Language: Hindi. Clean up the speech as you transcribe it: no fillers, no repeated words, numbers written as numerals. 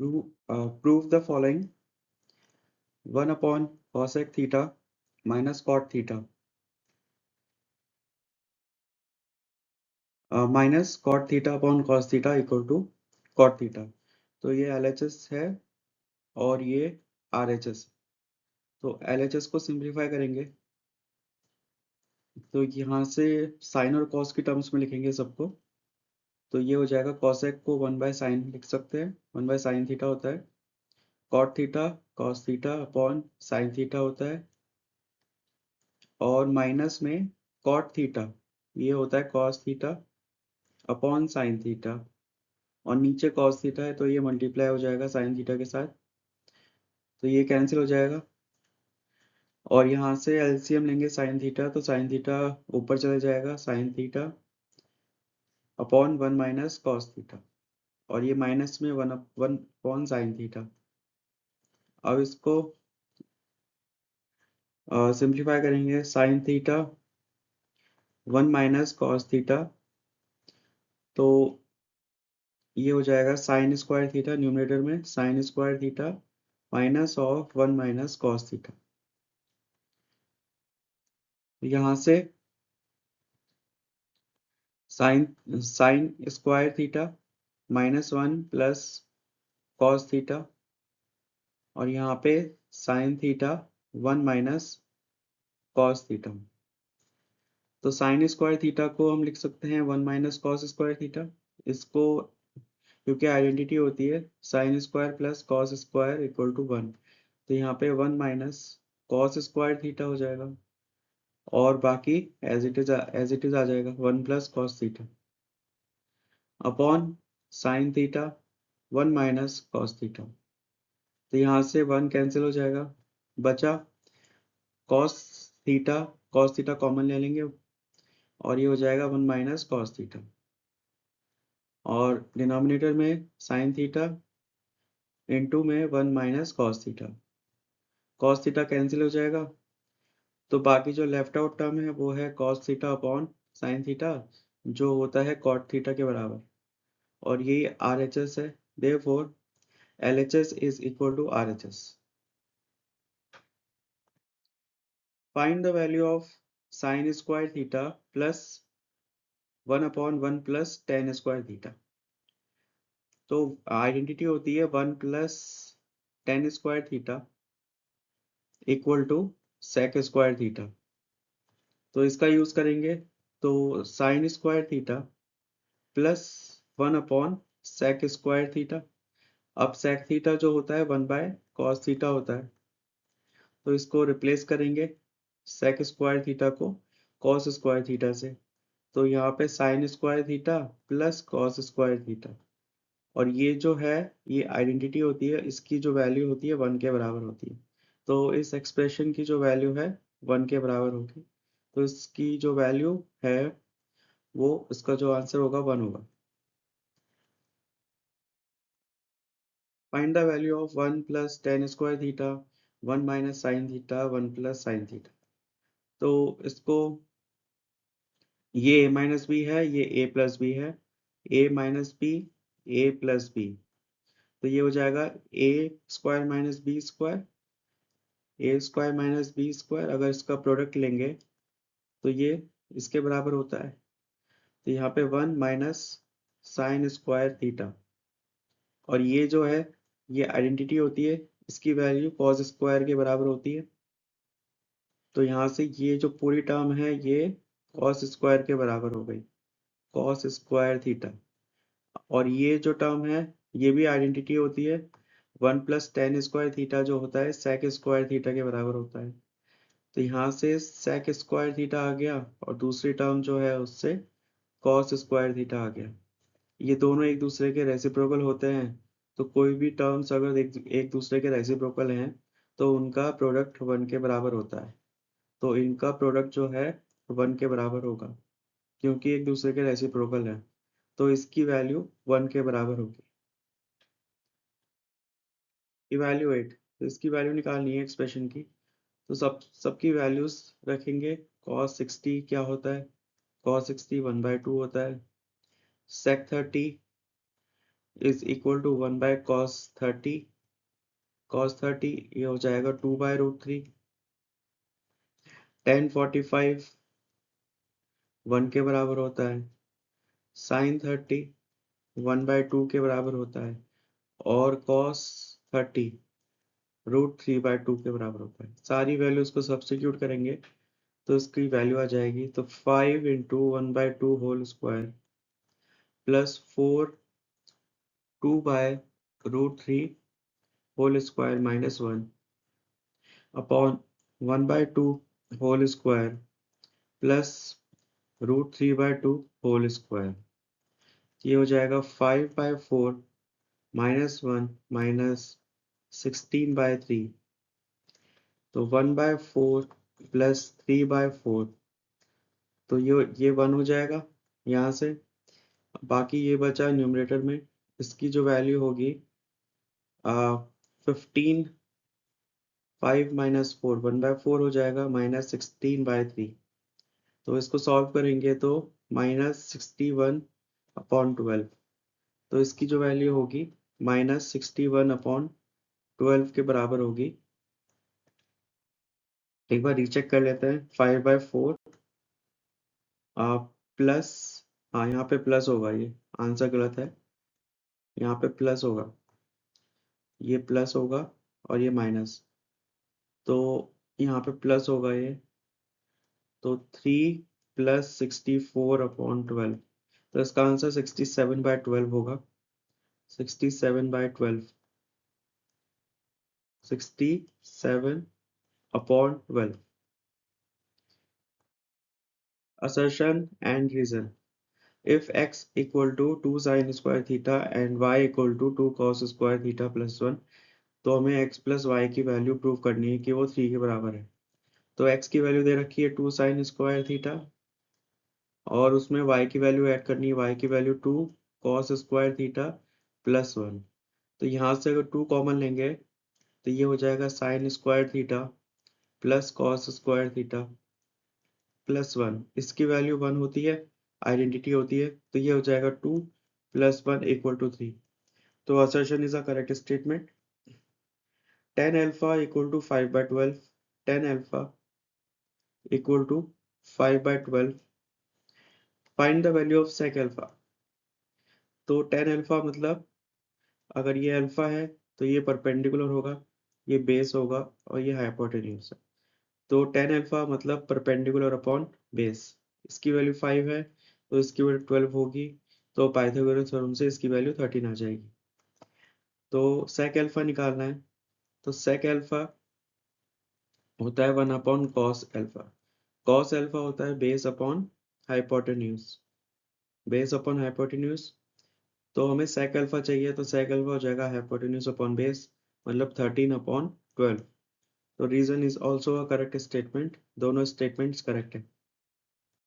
Prove the following: 1 upon cosec theta minus cot theta minus cot theta upon cos theta equal to cot theta। तो ये LHS है और ये RHS। तो LHS को सिंप्लीफाई करेंगे तो यहाँ से साइन और कॉस की टर्म्स में लिखेंगे सबको। तो ये हो जाएगा कॉसेक को 1 बाय साइन लिख सकते हैं, 1 बाय साइन थीटा होता है। Cot theta cos theta upon sine theta होता है और माइनस में कॉट थीटा ये होता है cos theta upon sine theta और नीचे कॉस थीटा है तो ये मल्टीप्लाई हो जाएगा साइन थीटा के साथ, तो ये कैंसिल हो जाएगा। और यहाँ से एलसीएम लेंगे साइन थीटा, तो साइन थीटा ऊपर चला जाएगा, sine theta upon 1 minus cos theta और ये माइनस में 1 अपॉन साइन थीटा। अब इसको सिंप्लीफाई करेंगे, sine theta 1 minus cos theta, तो ये हो जाएगा साइन स्क्वायर थीटा, न्यूमरेटर में sine square theta minus of 1 minus cos theta. यहाँ से sine sine square theta minus 1 plus cos theta और यहाँ पे sine theta 1 minus cos theta. तो साइन स्क्वायर थीटा को हम लिख सकते हैं 1 माइनस कॉस स्क्वायर थीटा, इसको क्योंकि आइडेंटिटी होती है sine square plus cos square equal to 1, तो यहाँ पे 1 माइनस कॉस स्क्वायर थीटा हो जाएगा और बाकी एज इट इज आ जाएगा 1 plus cos theta upon sine theta 1 minus cos theta. तो यहाँ से 1 कैंसिल हो जाएगा, बचा कॉस थीटा कॉमन ले लेंगे और ये हो जाएगा 1 माइनस कॉस थीटा और डिनोमिनेटर में साइन थीटा इंटू में 1 माइनस कॉस थीटा कैंसिल हो जाएगा। तो बाकी जो लेफ्ट आउट टर्म है वो है cos theta upon sine theta जो होता है कॉट थीटा के बराबर और यही RHS है, therefore LHS is equal to RHS। Find the value of sine square theta plus 1 upon 1 plus tan square theta. तो आइडेंटिटी होती है 1 plus tan square theta equal to sec square theta. तो इसका यूज करेंगे तो sine square theta plus 1 upon sec square theta. अब सेक थीटा जो होता है 1 बाय कॉस थीटा होता है, तो इसको रिप्लेस करेंगे सेक स्क्वायर थीटा को कॉस स्क्वायर थीटा से। तो यहाँ पे sign square theta plus cos square theta और ये जो है ये आइडेंटिटी होती है, इसकी जो वैल्यू होती है 1 के बराबर होती है। तो इस एक्सप्रेशन की जो वैल्यू है 1 के बराबर होगी, तो इसकी जो वैल्यू है वो इसका जो आंसर होगा 1 होगा। Find the value of 1 plus tan square theta 1 minus sine theta 1 plus sine theta. तो इसको ये a माइनस बी है, ये a प्लस बी है, a minus B a plus B, तो ये हो जाएगा a square minus B square, A square minus B square. अगर इसका प्रोडक्ट लेंगे तो ये इसके बराबर होता है, तो यहाँ पे 1 माइनस साइन स्क्वायर थीटा और ये जो है ये आइडेंटिटी होती है, इसकी वैल्यू कॉस स्क्वायर के बराबर होती है। तो यहाँ से ये जो पूरी टर्म है ये कॉस स्क्वायर के बराबर हो गई, कॉस स्क्वायर थीटा। और ये जो टर्म है ये भी आइडेंटिटी होती है 1 प्लस टेन स्क्वायर थीटा जो होता है सेक स्क्वायर थीटा के बराबर होता है। तो यहाँ से सेक स्क्वायर थीटा आ गया और दूसरी टर्म जो है उससे कॉस स्क्वायर थीटा आ गया। ये दोनों एक दूसरे के रेसिप्रोकल होते हैं, तो कोई भी टर्म्स अगर एक दूसरे के रेसिप्रोकल हैं तो उनका प्रोडक्ट 1 के बराबर होता है। तो इनका प्रोडक्ट जो है 1 के बराबर होगा क्योंकि एक दूसरे के रेसिप्रोकल है, तो इसकी वैल्यू 1 के बराबर होगी। इवैल्यूएट, तो इसकी वैल्यू निकालनी है एक्सप्रेशन की। तो सबकी वैल्यूज रखेंगे। cos 60 क्या होता है, cos 60 1/2 होता है। sec 30 is equal to 1/cos 30। cos 30 ये हो जाएगा 2/√3। tan 45 1 के बराबर होता है। sin 30 1/2 के बराबर होता है। और cos 30 √3/2 के बराबर होता है। सारी वैल्यूज को सब्स्टिट्यूट करेंगे तो इसकी वैल्यू आ जाएगी। तो 5 × 1/2 whole square plus 4 2/√3 whole square minus 1 upon 1/2 whole square plus √3/2 whole square. ये हो जाएगा 5/4 माइनस 1 माइनस 16/3। तो 1/4 प्लस 3/4, तो ये 1 हो जाएगा यहाँ से। बाकी ये बचा न्यूमरेटर में, इसकी जो वैल्यू होगी 15 5 माइनस 4 1/4 हो जाएगा माइनस 16/3। तो इसको सॉल्व करेंगे तो -61/12। तो इसकी जो वैल्यू होगी -61/12 के बराबर होगी। एक बार रीचेक कर लेते हैं। 5/4 प्लस, हाँ यहाँ पे प्लस होगा, ये आंसर गलत है, यहाँ पे प्लस होगा, ये प्लस होगा और ये माइनस। तो यहाँ पे प्लस होगा ये, तो 3 + 64/12। तो इसका आंसर 67/12 होगा। 67/12, 67/12। Assertion and reason. If x equal to 2 sin square theta and y equal to 2 cos square theta plus 1, तो हमें x plus y की वैल्यू प्रूव करनी है कि वो 3 के बराबर है। तो x की वैल्यू दे रखी है 2 sin square theta और उसमें y की वैल्यू ऐड करनी है, y की value 2 cos square theta plus 1। तो यहाँ से अगर 2 कॉमन लेंगे तो ये हो जाएगा sin square theta plus cos square theta plus 1। इसकी वैल्यू 1 होती है, आइडेंटिटी होती है, तो ये हो जाएगा 2 + 1 = 3। तो assertion is a correct statement. Tan alpha equal to 5/12, tan alpha equal to 5/12। Find the value of sec alpha। तो tan alpha मतलब अगर ये अल्फा है तो ये परपेंडिकुलर होगा, ये बेस होगा और ये हाइपोटेन्यूज है। तो tan अल्फा मतलब परपेंडिकुलर अपॉन बेस। इसकी वैल्यू 5 है तो इसकी वैल्यू 12 होगी। तो पाइथागोरस थ्योरम से इसकी वैल्यू 13 आ जाएगी। तो sec अल्फा निकालना है, तो sec अल्फा होता है 1/cos अल्फा। cos अल्फा होता है base upon hypotenuse, base upon hypotenuse. तो हमें sec अल्फा चाहिए, तो sec अल्फा हो जाएगा हाइपोटेन्यूज अपॉन बेस, मतलब 13/12। तो reason is also a correct statement, दोनों स्टेटमेंट्स करेक्ट है।